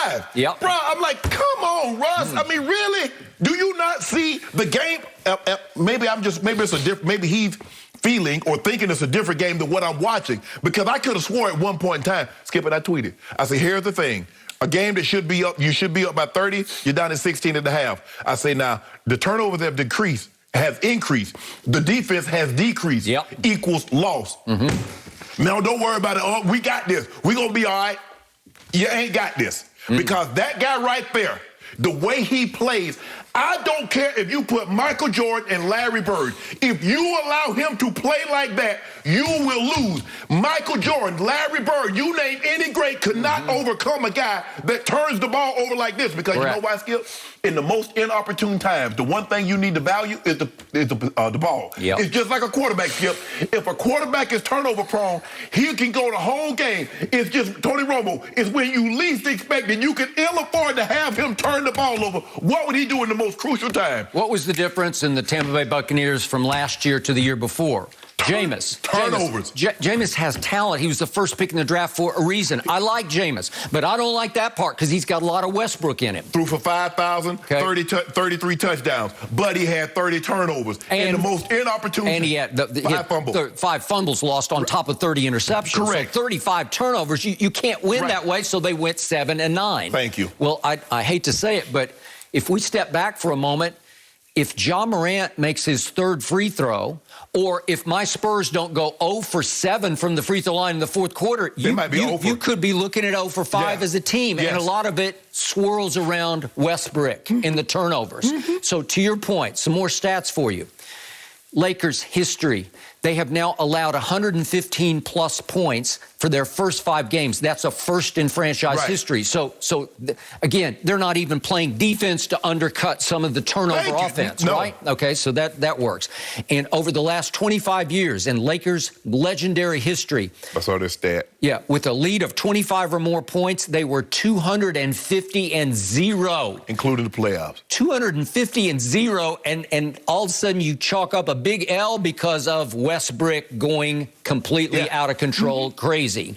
5. Yep. Bro, I'm like, come on, Russ. I mean, really? Do you not see the game? Maybe he's feeling or thinking it's a different game than what I'm watching, because I could have swore at one point in time, Skip, and I tweeted, I said, here's the thing. A game that should be up, you should be up by 30, you're down to 16 and a half. I say, now, the turnovers have decreased, has increased. The defense has decreased, equals loss. Now, don't worry about it. Oh, we got this. We're going to be all right. You ain't got this. Because that guy right there, the way he plays, I don't care if you put Michael Jordan and Larry Bird. If you allow him to play like that, you will lose. Michael Jordan, Larry Bird, you name any great, could not overcome a guy that turns the ball over like this. Because you know why, Skip? In the most inopportune times, the one thing you need to value is the ball. It's just like a quarterback, Skip. If a quarterback is turnover prone, he can go the whole game. It's just, Tony Romo, it's when you least expect it. You can ill afford to have him turn the ball over. What would he do in the most crucial time? What was the difference in the Tampa Bay Buccaneers from last year to the year before? Jameis. Turnovers. Jameis has talent. He was the first pick in the draft for a reason. I like Jameis, but I don't like that part because he's got a lot of Westbrook in him. Threw for 5,000, 33 touchdowns, but he had 30 turnovers. And the most inopportune. And he had 5 fumbles lost on top of 30 interceptions. Correct. So 35 turnovers. You can't win that way, so they went 7 and 9. Thank you. Well, I hate to say it, but if we step back for a moment, if Ja Morant makes his 3rd free throw, or if my Spurs don't go 0 for 7 from the free throw line in the 4th quarter, you could be looking at 0 for 5 as a team. And a lot of it swirls around Westbrook in the turnovers. So to your point, some more stats for you. Lakers history. They have now allowed 115-plus points for their first 5 games. That's a first in franchise history. So again, they're not even playing defense to undercut some of the turnover offense, right? Okay, so that works. And over the last 25 years in Lakers' legendary history. I saw this stat. Yeah, with a lead of 25 or more points, they were 250-0. Including the playoffs. 250-0, and all of a sudden you chalk up a big L because of Westbrook going completely out of control, crazy.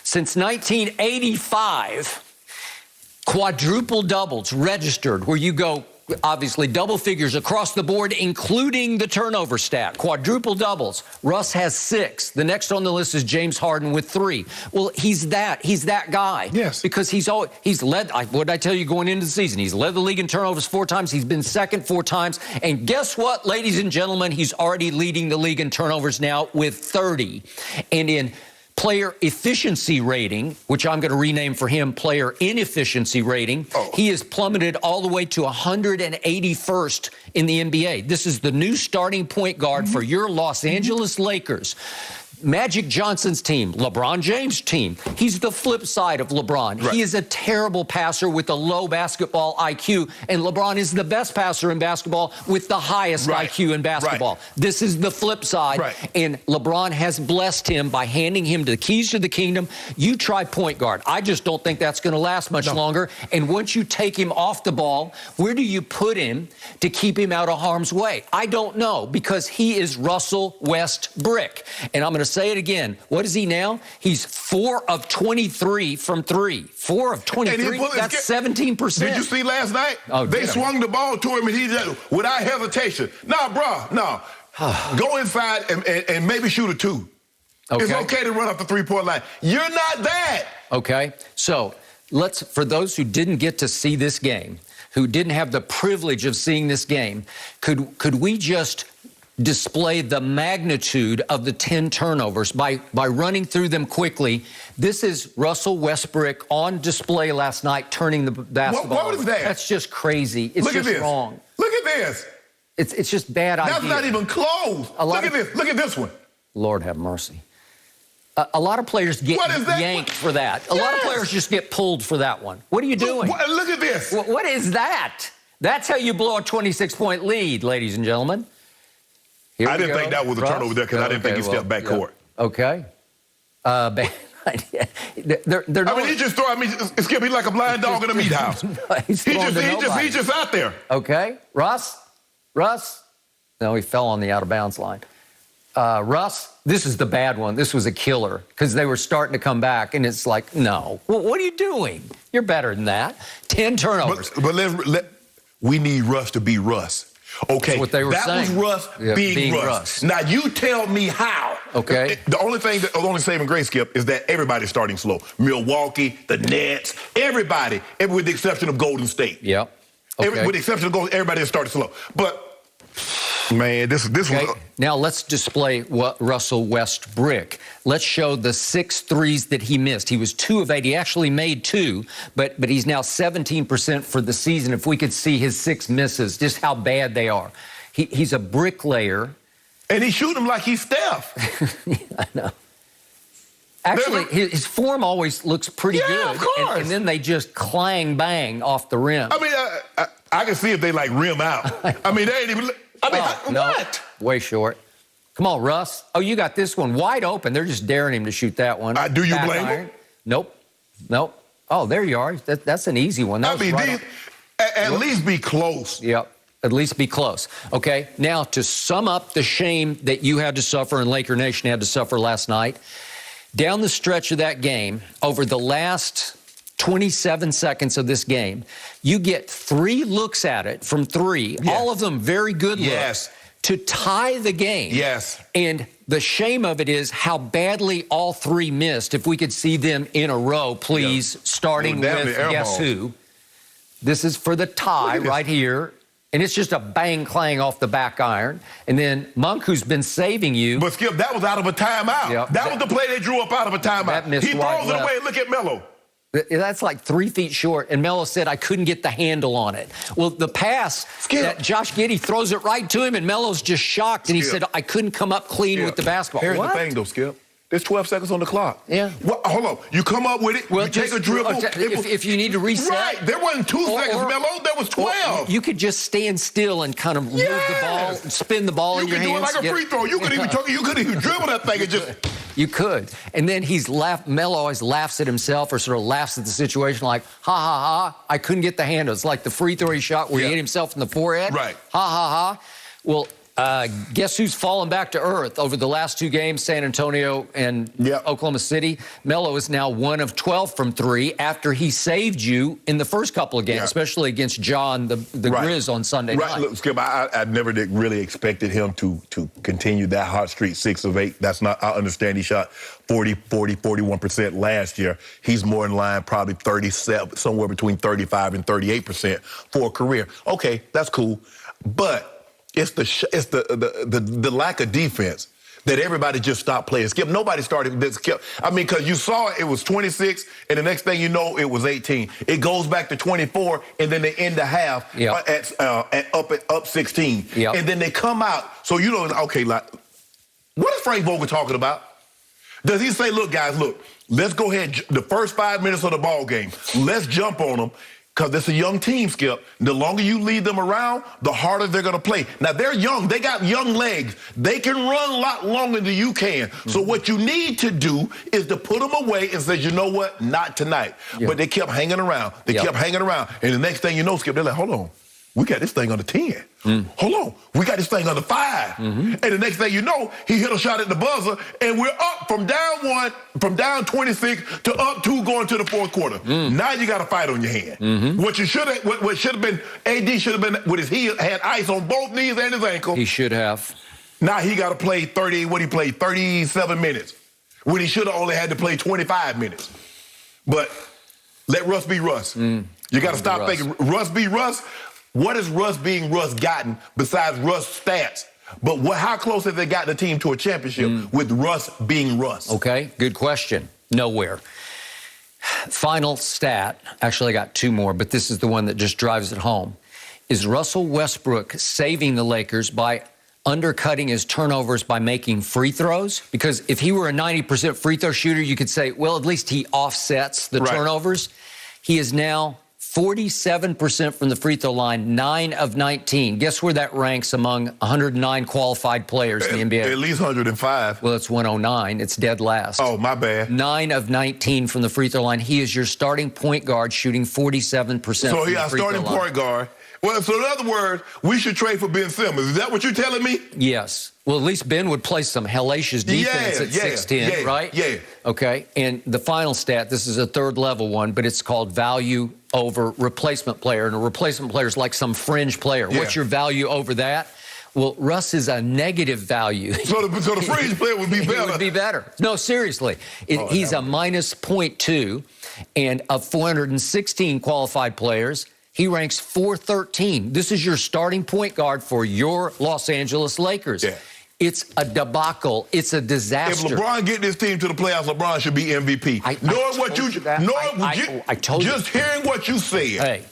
Since 1985, quadruple doubles registered, where you go, obviously, double figures across the board, including the turnover stat. Quadruple doubles. Russ has 6. The next on the list is James Harden with 3. Well, he's that guy. Yes. Because he's led, what did I tell you going into the season? He's led the league in turnovers 4 times. He's been second 4 times. And guess what, ladies and gentlemen? He's already leading the league in turnovers now with 30. And in player efficiency rating, which I'm going to rename for him player inefficiency rating, he has plummeted all the way to 181st in the NBA. This is the new starting point guard for your Los Angeles Lakers. Magic Johnson's team, LeBron James' team. He's the flip side of LeBron. He is a terrible passer with a low basketball IQ, and LeBron is the best passer in basketball with the highest IQ in basketball. This is the flip side, and LeBron has blessed him by handing him the keys to the kingdom. You try point guard. I just don't think that's going to last much longer, and once you take him off the ball, where do you put him to keep him out of harm's way? I don't know, because he is Russell Westbrook, and I'm going to say it again. What is he now? He's 4 of 23 from 3. 4 of 23? That's 17%. Did you see last night? They swung the ball to him, and he just, without hesitation. Nah, bro, no. Go inside and maybe shoot a 2. It's okay to run up the 3-point line. You're not that. Okay. So for those who didn't get to see this game, who didn't have the privilege of seeing this game, could we just display the magnitude of the 10 turnovers by running through them quickly? This is Russell Westbrook on display last night, turning the basketball. What is that? That's just crazy. It's just wrong. Look at this. It's just bad idea. That's not even close. Look at this. Look at this one. Lord have mercy. A lot of players get yanked for that. A lot of players just get pulled for that one. What are you doing? Look at this. What is that? That's how you blow a 26-point lead, ladies and gentlemen. I didn't think that was a turnover there because I didn't think he stepped back court. Okay. Bad idea. I mean, he just throw. I mean, it's gonna be like a blind dog in a meat house. He's just out there. Okay, Russ. No, he fell on the out of bounds line. Russ, this is the bad one. This was a killer because they were starting to come back, and it's like, no. Well, what are you doing? You're better than that. 10 turnovers. But we need Russ to be Russ. Okay, that's what they were saying. Was Russ being Russ. Now, you tell me how. Okay. The only saving grace, Skip, is that everybody's starting slow. Milwaukee, the Nets, everybody, with the exception of Golden State. Yep. Okay. With the exception of Golden, everybody has started slow. But, man, this okay. was... Now, let's display what Russell Westbrook. Let's show the 6 threes that he missed. He was 2 of 8. He actually made 2, but he's now 17% for the season. If we could see his 6 misses, just how bad they are. He's a bricklayer. And he shoot him like he's Steph. Yeah, I know. Actually, his form always looks pretty good. Of course. And then they just clang bang off the rim. I mean, I can see if they, like, rim out. I mean, they ain't even... No, what? Way short. Come on, Russ. Oh, you got this one wide open. They're just daring him to shoot that one. Do you blame him? Nope. Oh, there you are. That's an easy one. At least be close. Yep. At least be close. Okay, now to sum up the shame that you had to suffer and Laker Nation had to suffer last night, down the stretch of that game, over the last 27 seconds of this game, you get 3 looks at it from 3, all of them very good looks, to tie the game. Yes. And the shame of it is how badly all 3 missed. If we could see them in a row, please, starting with guess who. This is for the tie right here. And it's just a bang clang off the back iron. And then Monk, who's been saving you. But Skip, that was out of a timeout. Yep. That was the play they drew up out of a timeout. He throws it away. Look at Melo. That's like 3 feet short. And Melo said, I couldn't get the handle on it. Well, the pass, that Josh Giddey throws it right to him, and Melo's just shocked. And he said, I couldn't come up clean with the basketball. Here's the thing, though, Skip. There's 12 seconds on the clock. Yeah. Well, hold on. You come up with it, you take a dribble. If you need to reset. Right. There wasn't 2 seconds, Melo. There was 12. You could just stand still and kind of move the ball, spin the ball in your hands. You could do it like a free throw. You could even dribble that thing and just... You could. And then Melo always laughs at himself or sort of laughs at the situation like, ha, ha, ha, I couldn't get the handle. It's like the free throw he shot where he hit himself in the forehead. Right. Ha, ha, ha. Well, guess who's fallen back to earth over the last 2 games, San Antonio and Oklahoma City? Melo is now 1 of 12 from 3 after he saved you in the first couple of games, especially against John, the Grizz on Sunday night. Look, Skip, I never really expected him to continue that hot streak, 6 of 8. That's not, I understand he shot 41% last year. He's more in line, probably 37, somewhere between 35 and 38% for a career. Okay, that's cool. But it's the lack of defense that everybody just stopped playing. Skip, nobody started this. I mean, because you saw it was 26, and the next thing you know, it was 18. It goes back to 24, and then they end the half up 16. Yep. And then they come out. So you know, okay, like, what is Frank Vogel talking about? Does he say, look, guys, look, let's go ahead, the first 5 minutes of the ball game, let's jump on them. Because it's a young team, Skip. The longer you lead them around, the harder they're going to play. Now, they're young. They got young legs. They can run a lot longer than you can. So what you need to do is to put them away and say, you know what, not tonight. But they kept hanging around. They kept hanging around. And the next thing you know, Skip, they're like, hold on. We got this thing under 10. Hold on. We got this thing under 5. And the next thing you know, he hit a shot at the buzzer, and we're up from down 26 to up 2 going to the 4th quarter. Now you got a fight on your hand. What should have been, AD should have been with his heel, had ice on both knees and his ankle. He should have. Now he got to play 37 minutes, when he should have only had to play 25 minutes. But let Russ be Russ. You got to stop thinking Russ be Russ. What has Russ being Russ gotten besides Russ stats? But how close have they gotten the team to a championship with Russ being Russ? Okay, good question. Nowhere. Final stat, actually I got 2 more, but this is the one that just drives it home. Is Russell Westbrook saving the Lakers by undercutting his turnovers by making free throws? Because if he were a 90% free throw shooter, you could say, well, at least he offsets the turnovers. He is now 47% from the free throw line, 9 of 19. Guess where that ranks among 109 qualified players in the NBA? At least 105. Well, it's 109. It's dead last. Oh, my bad. 9 of 19 from the free throw line. He is your starting point guard, shooting 47% So he got starting point guard. Well, so in other words, we should trade for Ben Simmons. Is that what you're telling me? Yes. Well, at least Ben would play some hellacious defense at 6'10", right? Yeah. Okay, and the final stat, this is a third-level one, but it's called value over replacement player, and a replacement player is like some fringe player. Yeah. What's your value over that? Well, Russ is a negative value. So the fringe player would be better. It would be better. No, seriously. He's a minus 0.2, and of 416 qualified players, he ranks 413. This is your starting point guard for your Los Angeles Lakers. Yeah. It's a debacle. It's a disaster. If LeBron get this team to the playoffs, LeBron should be MVP. Just hearing what you said. Hey,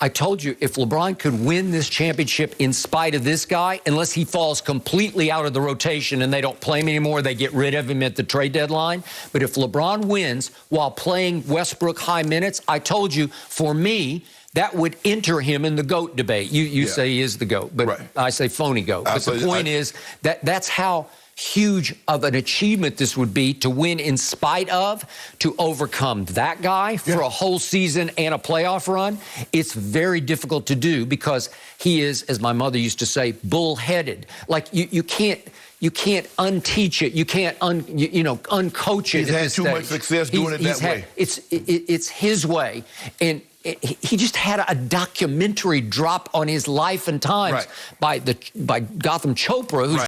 I told you, if LeBron could win this championship in spite of this guy, unless he falls completely out of the rotation and they don't play him anymore, they get rid of him at the trade deadline. But if LeBron wins while playing Westbrook high minutes, I told you, for me, that would enter him in the GOAT debate. You say he is the GOAT, but right. I say phony GOAT. But the point is that that's how huge of an achievement this would be to win in spite of, to overcome that guy for a whole season and a playoff run. It's very difficult to do because he is, as my mother used to say, bullheaded. Like you can't unteach it. You can't uncoach it. He's had too much success doing it that way. It's his way, and he just had a documentary drop on his life and times by Gotham Chopra, who's